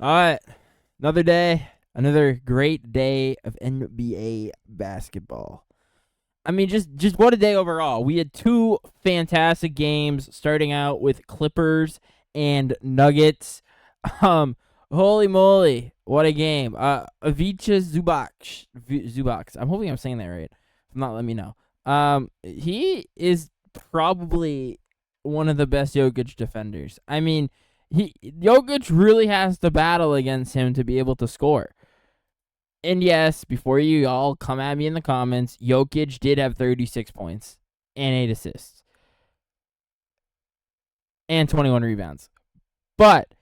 All right, another day, another great day of NBA basketball. I mean, just what a day overall. We had two fantastic games, starting out with Clippers and Nuggets. Um, Holy moly, what a game! Ivica Zubac. I'm hoping I'm saying that right. If not, let me know. He is probably one of the best Jokic defenders. I mean, Jokic really has to battle against him to be able to score. And yes, before you all come at me in the comments, Jokic did have 36 points and 8 assists and 21 rebounds. But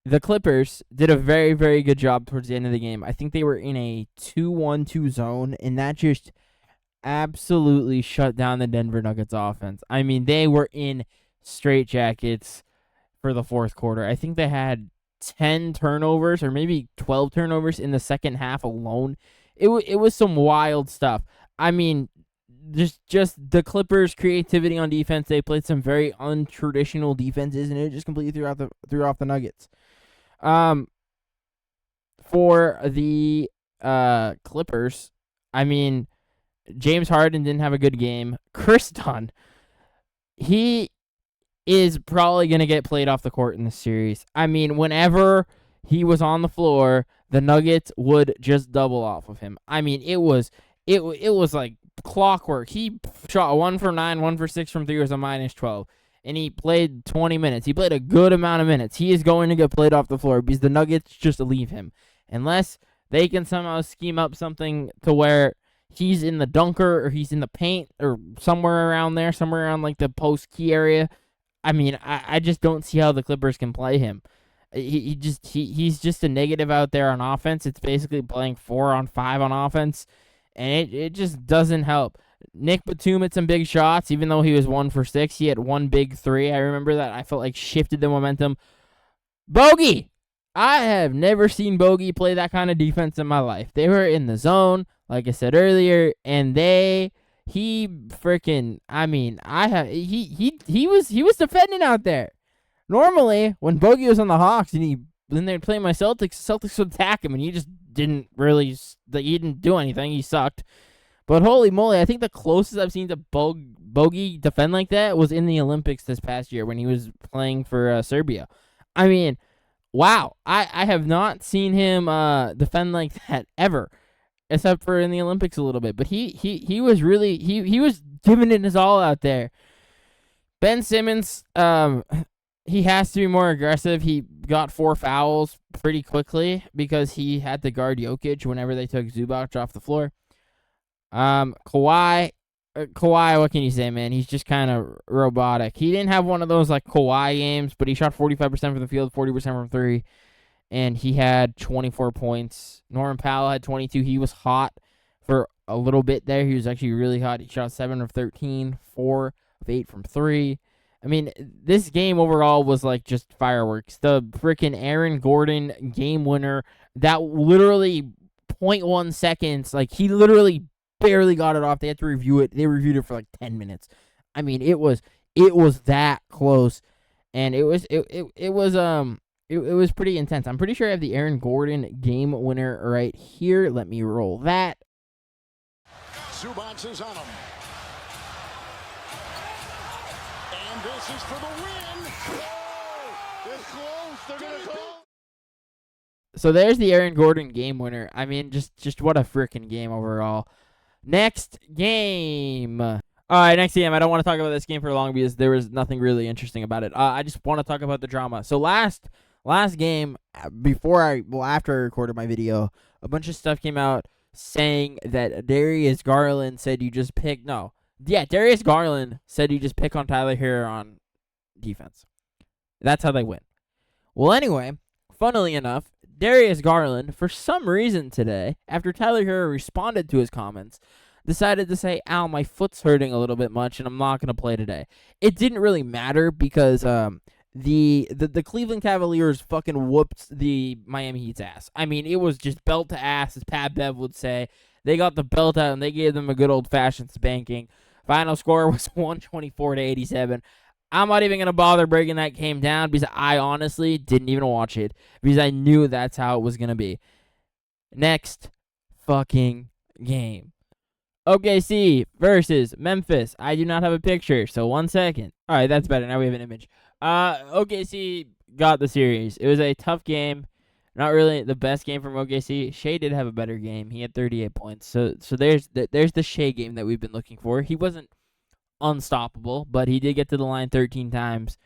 the Clippers did a very, very good job towards the end of the game. I think they were in a 2-1-2 zone, and that just absolutely shut down the Denver Nuggets offense. I mean, they were in straitjackets for the fourth quarter. I think they had 10 turnovers or maybe 12 turnovers in the second half alone. It was some wild stuff. I mean, just the Clippers' creativity on defense. They played some very untraditional defenses, and it just completely threw off the Nuggets. For the Clippers, I mean, James Harden didn't have a good game. Chris Dunn, he is probably going to get played off the court in this series. I mean, whenever he was on the floor, the Nuggets would just double off of him. I mean, it was like clockwork. He shot 1 for 9, 1 for 6 from 3, was a -12. And he played 20 minutes. He played a good amount of minutes. He is going to get played off the floor because the Nuggets just leave him. Unless they can somehow scheme up something to where he's in the dunker or he's in the paint or somewhere around there, somewhere around like the post key area. I mean, I just don't see how the Clippers can play him. He's just a negative out there on offense. It's basically playing 4-on-5 on offense, and it just doesn't help. Nick Batum had some big shots, even though he was 1 for 6. He had one big three. I remember that. I felt like shifted the momentum. Bogey! I have never seen Bogey play that kind of defense in my life. They were in the zone, like I said earlier, and he was defending out there. Normally, when Bogey was on the Hawks and then they'd play my Celtics would attack him, and he just didn't do anything. He sucked. But holy moly, I think the closest I've seen to Bogey defend like that was in the Olympics this past year when he was playing for Serbia. I mean, wow. I have not seen him defend like that ever, except for in the Olympics a little bit. But he was really he was giving it his all out there. Ben Simmons, he has to be more aggressive. He got 4 fouls pretty quickly because he had to guard Jokic whenever they took Zubac off the floor. Kawhi, what can you say, man? He's just kind of robotic. He didn't have one of those like Kawhi games, but he shot 45% from the field, 40% from 3, and he had 24 points. Norman Powell had 22. He was hot for a little bit there. He was actually really hot. He shot 7 of 13, 4 of 8 from 3. I mean, this game overall was like just fireworks. The freaking Aaron Gordon game winner, that literally 0.1 seconds, like he literally barely got it off. They had to review it. They reviewed it for like 10 minutes. I mean, it was that close, and it was pretty intense. I'm pretty sure I have the Aaron Gordon game winner right here. Let me roll that. Zubac is on him. And this is for the win. Oh, it's close. They're going to call. So there's the Aaron Gordon game winner. I mean, just what a freaking game overall. Next game. All right, next game. I don't want to talk about this game for long because there was nothing really interesting about it. I just want to talk about the drama. So last game, after I recorded my video, a bunch of stuff came out saying that Darius Garland said Darius Garland said you just pick on Tyler Herro on defense. That's how they win. Well, anyway, funnily enough, Darius Garland, for some reason today, after Tyler Herro responded to his comments, decided to say, "Ow, my foot's hurting a little bit much, and I'm not going to play today." It didn't really matter because the Cleveland Cavaliers fucking whooped the Miami Heat's ass. I mean, it was just belt to ass, as Pat Bev would say. They got the belt out, and they gave them a good old-fashioned spanking. Final score was 124-87. I'm not even going to bother breaking that game down because I honestly didn't even watch it because I knew that's how it was going to be. Next fucking game. OKC versus Memphis. I do not have a picture, so 1 second. All right, that's better. Now we have an image. OKC got the series. It was a tough game. Not really the best game from OKC. Shea did have a better game. He had 38 points. So there's the Shea game that we've been looking for. He wasn't unstoppable, but he did get to the line 13 times,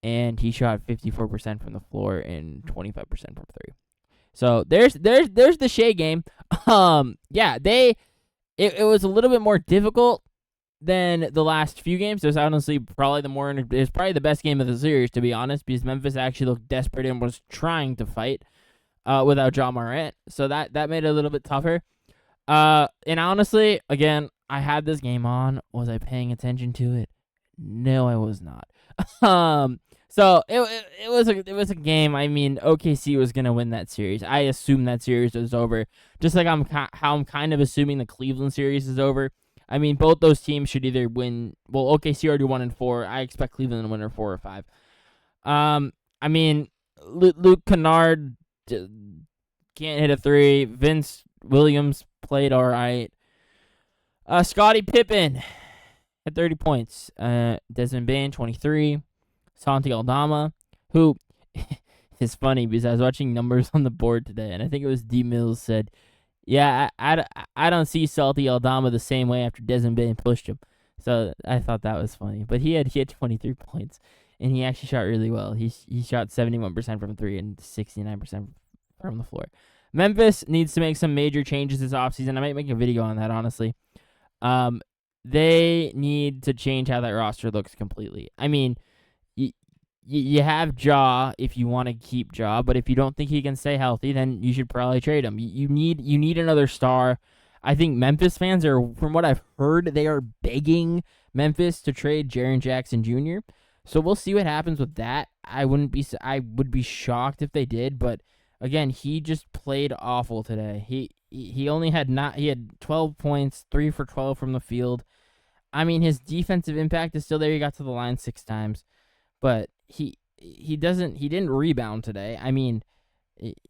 and he shot 54% from the floor and 25% from three. So there's the Shea game. Yeah, it was a little bit more difficult than the last few games. It was honestly probably the best game of the series, to be honest, because Memphis actually looked desperate and was trying to fight without Ja Morant. So that made it a little bit tougher. And honestly, again, I had this game on. Was I paying attention to it? No, I was not. So it was a game. I mean, OKC was gonna win that series. I assumed that series was over, just like I'm kind of assuming the Cleveland series is over. I mean, both those teams should either win. Well, OKC already 1-4. I expect Cleveland to win 4 or 5. I mean, Luke Kennard can't hit a three. Vince Williams played all right. Scottie Pippen had 30 points. Desmond Bane 23. Santi Aldama, who is funny because I was watching numbers on the board today, and I think it was D Mills said, "Yeah, I don't see Santi Aldama the same way after Desmond Bane pushed him." So I thought that was funny. But he had 23 points, and he actually shot really well. He shot 71% from three and 69% from the floor. Memphis needs to make some major changes this offseason. I might make a video on that, honestly. They need to change how that roster looks completely. I mean, you have Ja if you want to keep Ja, but if you don't think he can stay healthy, then you should probably trade him. You need another star. I think Memphis fans are, from what I've heard, they are begging Memphis to trade Jaren Jackson Jr. So we'll see what happens with that. I would be shocked if they did, but again, he just played awful today. He only had he had 12 points, 3 for 12 from the field. I mean, his defensive impact is still there. He got to the line 6 times, but he didn't rebound today. I mean,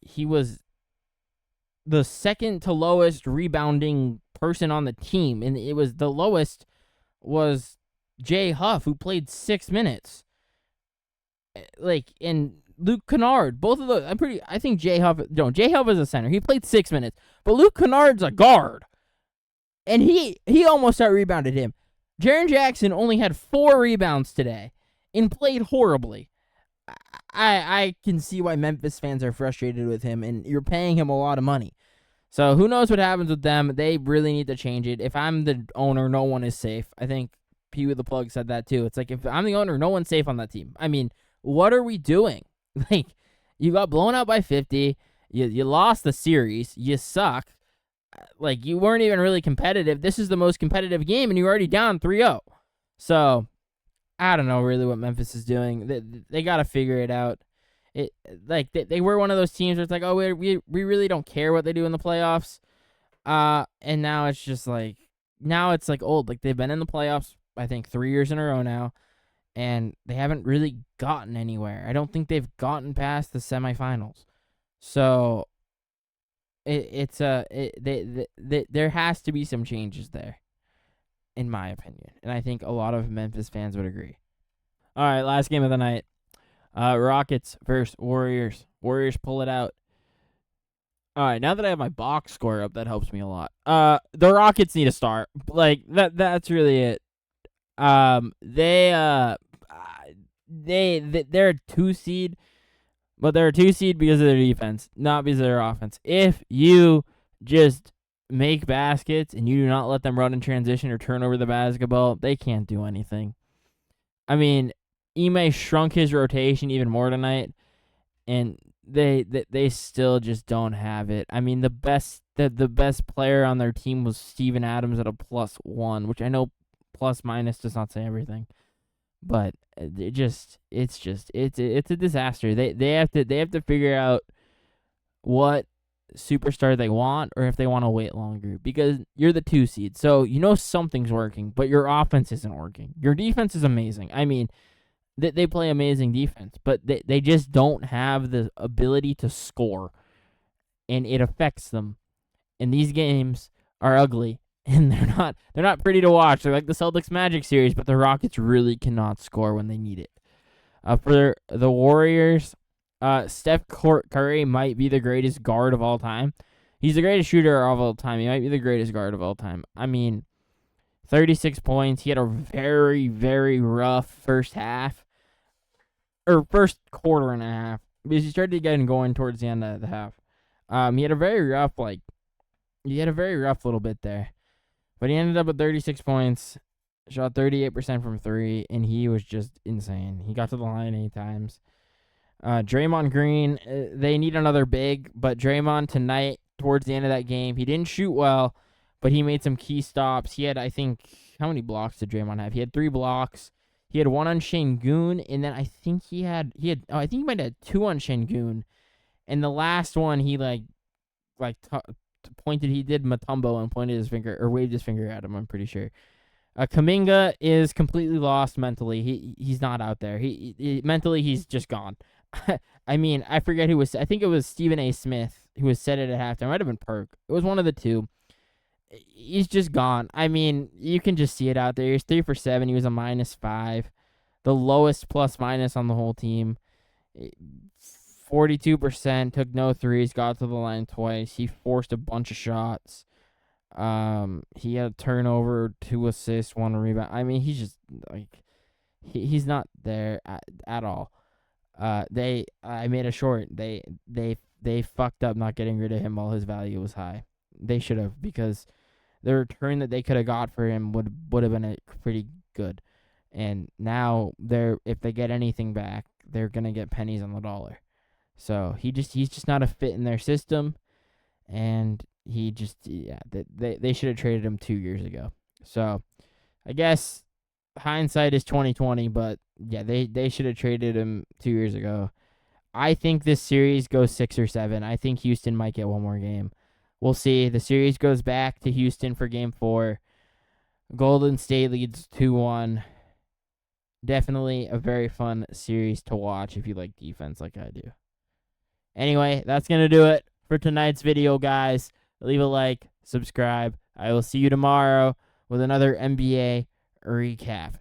he was the second to lowest rebounding person on the team, and it was the lowest was Jay Huff, who played 6 minutes. And Luke Kennard, both of those. I think Jay Huff is a center. He played 6 minutes, but Luke Kennard's a guard, and he almost out rebounded him. Jaren Jackson only had 4 rebounds today and played horribly. I can see why Memphis fans are frustrated with him, and you're paying him a lot of money. So who knows what happens with them. They really need to change it. If I'm the owner, no one is safe. I think Pee Wee the Plug said that too. It's like, if I'm the owner, no one's safe on that team. I mean, what are we doing? Like, you got blown out by 50. You lost the series. You suck. Like, you weren't even really competitive. This is the most competitive game, and you're already down 3-0. So I don't know really what Memphis is doing. They got to figure it out. They were one of those teams where it's like, oh, we really don't care what they do in the playoffs. And now it's just like, now it's like old. Like, they've been in the playoffs, I think, 3 years in a row now, and they haven't really gotten anywhere. I don't think they've gotten past the semifinals. So there has to be some changes there, in my opinion. And I think a lot of Memphis fans would agree. All right, last game of the night. Rockets versus Warriors. Warriors pull it out. All right, now that I have my box score up, that helps me a lot. The Rockets need a star. Like, that's really it. They're a 2 seed, but they're a 2 seed because of their defense, not because of their offense. If you just make baskets and you do not let them run in transition or turn over the basketball, they can't do anything. I mean, Ime shrunk his rotation even more tonight, and they still just don't have it. I mean, the best player on their team was Steven Adams at a +1, which I know plus minus does not say everything, but it's a disaster. They have to figure out what superstar they want, or if they want to wait longer, because you're the 2 seed, so you know something's working, but your offense isn't working. Your defense is amazing. I mean, They play amazing defense, but they just don't have the ability to score, and it affects them. And these games are ugly, and they're not pretty to watch. They're like the Celtics Magic series, but the Rockets really cannot score when they need it. For the Warriors, Steph Curry might be the greatest guard of all time. He's the greatest shooter of all time. He might be the greatest guard of all time. I mean, 36 points. He had a very, very rough first half, or first quarter and a half, because he started getting going towards the end of the half. He had a very rough little bit there, but he ended up with 36 points, shot 38% from three, and he was just insane. He got to the line 8 times. Draymond Green, they need another big, but Draymond tonight, towards the end of that game, he didn't shoot well, but he made some key stops. He had, I think, how many blocks did Draymond have? He had 3 blocks. He had 1 on Şengün, and then I think he might have 2 on Şengün, and the last one he pointed. He did Mutombo and pointed his finger or waved his finger at him. I'm pretty sure. Kuminga is completely lost mentally. He's not out there. He mentally he's just gone. I mean, I forget who was. I think it was Stephen A. Smith who was said it at halftime. It might have been Perk. It was one of the two. He's just gone. I mean, you can just see it out there. He's 3 for 7. He was a -5, the lowest plus minus on the whole team. 42%, took no threes, got to the line twice. He forced a bunch of shots. He had a turnover, 2 assists, 1 rebound. I mean, he's just he's not there at all. I made a short. They fucked up not getting rid of him while his value was high. They should have, because the return that they could have got for him would have been pretty good. And now if they get anything back, they're gonna get pennies on the dollar. So he's just not a fit in their system, and they should have traded him 2 years ago. So I guess hindsight is 2020, but yeah, they should have traded him 2 years ago. I think this series goes 6 or 7. I think Houston might get one more game. We'll see. The series goes back to Houston for Game 4. Golden State leads 2-1. Definitely a very fun series to watch if you like defense like I do. Anyway, that's going to do it for tonight's video, guys. Leave a like, subscribe. I will see you tomorrow with another NBA recap.